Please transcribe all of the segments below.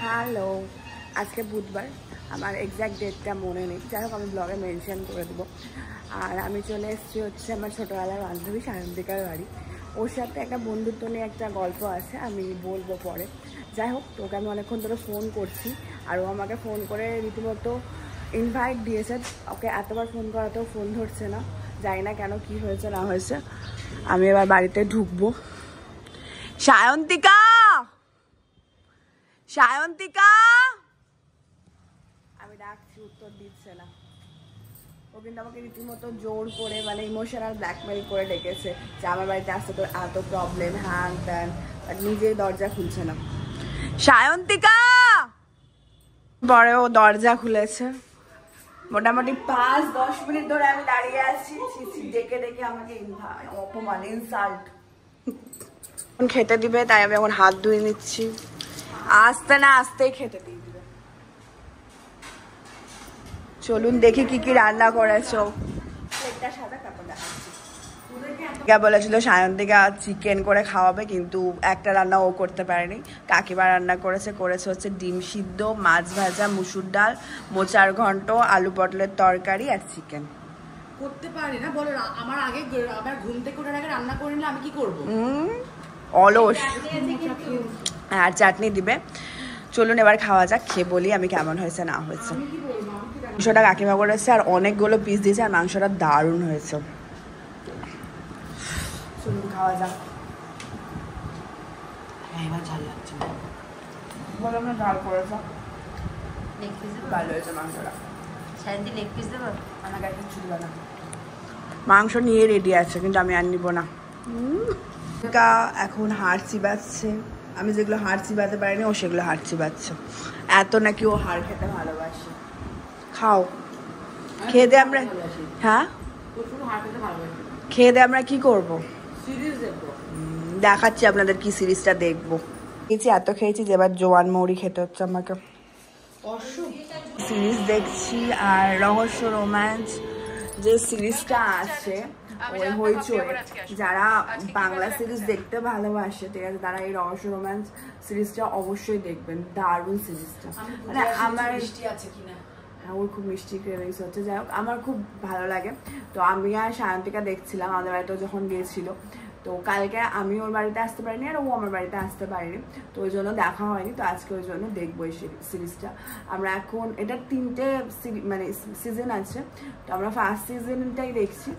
Hello, আজকে বুধবার, আমার এক্স্যাক্ট ডেটটা মনে নেই, যাই হোক আমি ব্লগে মেনশন করে দেবো। আর আমি চলে এসেছি হচ্ছে আমার ছোটোবেলার বান্ধবী সায়ন্তিকার বাড়ি। ওর সাথে একটা বন্ধুত্ব নিয়ে একটা গল্প আছে, আমি বলবো পরে। যাই হোক, তোকে আমি অনেকক্ষণ ধরে ফোন করছি আর ও আমাকে ফোন করে রীতিমতো ইনভাইট দিয়েছে। ওকে এতবার ফোন করাতেও ফোন ধরছে না, জানি না কেন, কি হয়েছে না হয়েছে। আমি এবার বাড়িতে ঢুকবো। সায়ন্তিকা, সায়ন্তিকা, আমি ডাকছি, উত্তর দিচ্ছে না। ও কিন্তু আমাকে রীতিমতো জোর করে, মানে ইমোশনাল ব্ল্যাকমেল করে ডেকেছে যে আমার বাড়িতে আসতে তোর এত প্রবলেম, হ্যান ত্যান, বাট নিজেই দরজা খুলছে না। সায়ন্তিকা, পরে ও দরজা খুলেছে। মোটামুটি 5-10 মিনিট ধরে আমি দাঁড়িয়ে আছি, ডেকে ডেকে আমাকে অপমান, ইনসাল্ট। খেতে দিবে, তাই আমি এখন হাত ধুয়ে নিচ্ছি। আসতে না আসতেই খেতে দিয়ে দিবে। চলুন দেখি কি কি রান্না করেছো। বলেছিল সায়ন্তিকা চিকেন করে খাওয়াবে, কিন্তু একটা রান্না ও করতে পারেনি। কাকিমা রান্না করেছে হচ্ছে ডিম সিদ্ধ, মাছ ভাজা, মুসুর ডাল, মোচার ঘন্ট, আলু পটলের তরকারি আর চিকেন। করতে পারি না বলো, আমার আগে আবার ঘুম থেকে ওঠার আগে রান্না করে নিলে আমি কি করবো? অলস। আর চাটনি দিবে। চলুন এবার খাওয়া যাক, খেয়ে বলি আমি কেমন হয়েছে না হয়েছে। মাংসটা কাকিমা করেছে আর অনেকগুলো পিস দিয়েছে, আর মাংসটা দারুণ হয়েছে। চলুন খাওয়া যাক। এবার ঝাল লাগছে না, বললাম না ঝাল করেছে, ভালো হয়েছে মাংসটা। লেগ পিস দেবো? আমাকে একটা চুল না, মাংস নিয়ে রেডি আছে, কিন্তু আমি আর নিব না। এখন হাড় চিবাচ্ছে, আমি যেগুলো হাড় চিবাতে পারিনি ও সেগুলো হাড় চিবাচ্ছে। এত নাকি ও হাড় খেতে ভালোবাসে। খাও, খেয়ে দে আমরা। হ্যাঁ, খেয়ে দে, আমরা কি করবো? দেখাচ্ছি আপনাদের কি সিরিজটা দেখবো। খেয়েছি, এত খেয়েছি যে এবার জোয়ান মৌরি খেতে হচ্ছে আমাকে। সিরিজ দেখছি, আর রহস্য রোম্যান্স যে সিরিজটা আছে ওই হইচই, যারা বাংলা সিরিজ দেখতে ভালোবাসে, ঠিক আছে, তারা এই রহস্য রোম্যান্স সিরিজটা অবশ্যই দেখবেন। দারুণ সিরিজটা, মানে আমার হ্যাঁ, ওর খুব মিষ্টি ক্রেভিংস হচ্ছে। যাই হোক, আমার খুব ভালো লাগে। তো আমি আর সায়ন্তিকা দেখছিলাম, আমাদের বাড়িতেও যখন গিয়েছিল। তো কালকে আমি ওর বাড়িতে আসতে পারিনি আর ও আমার বাড়িতে আসতে পারিনি, তো ওই জন্য দেখা হয়নি। তো আজকে ওই জন্য দেখবো এই সিরিজটা। আমরা এখন, এটা 3টে মানে সিজন আছে, তো আমরা ফার্স্ট সিজনটাই দেখছি।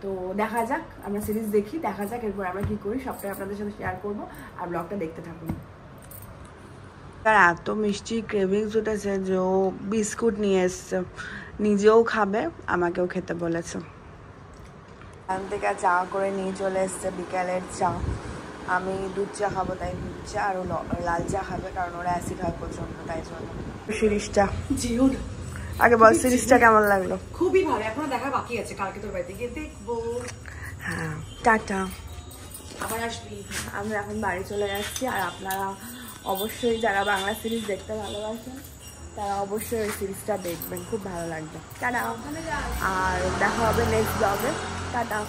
তো দেখা যাক, আমরা সিরিজ দেখি, দেখা যাক এরপর আমরা কি করি, সবটাই আপনাদের সাথে শেয়ার করবো। আর ব্লগটা দেখতে থাকুন। তার এত মিষ্টি ক্রেভিংস উঠেছে যে ও বিস্কুট নিয়ে এসছে, নিজেও খাবে, আমাকেও খেতে বলেছে। এখান থেকে চা করে নিয়ে চলে এসছে, বিকালের চা। আমি দুধ চা খাবো, তাই দুধ চা, আর ও লাল চা খাবে, কারণ ওরা অ্যাসিড হয় প্রচন্ড, তাই জন্য। সিরিজটা আগে বল, সিরিজটা কেমন লাগলো? খুবই ভালো, এখনো দেখা বাকি আছে, কালকে তোর বাড়িতে গিয়ে দেখবো। হ্যাঁ, টাটা, আবার আসবি। আমরা এখন বাড়ি চলে যাচ্ছি। আর আপনারা অবশ্যই যারা বাংলা সিরিজ দেখতে ভালোবাসেন, তারা অবশ্যই ওই সিরিজটা দেখবেন, খুব ভালো লাগবে। টাটা, আর দেখা হবে নেক্সট ব্লগে। টাটা।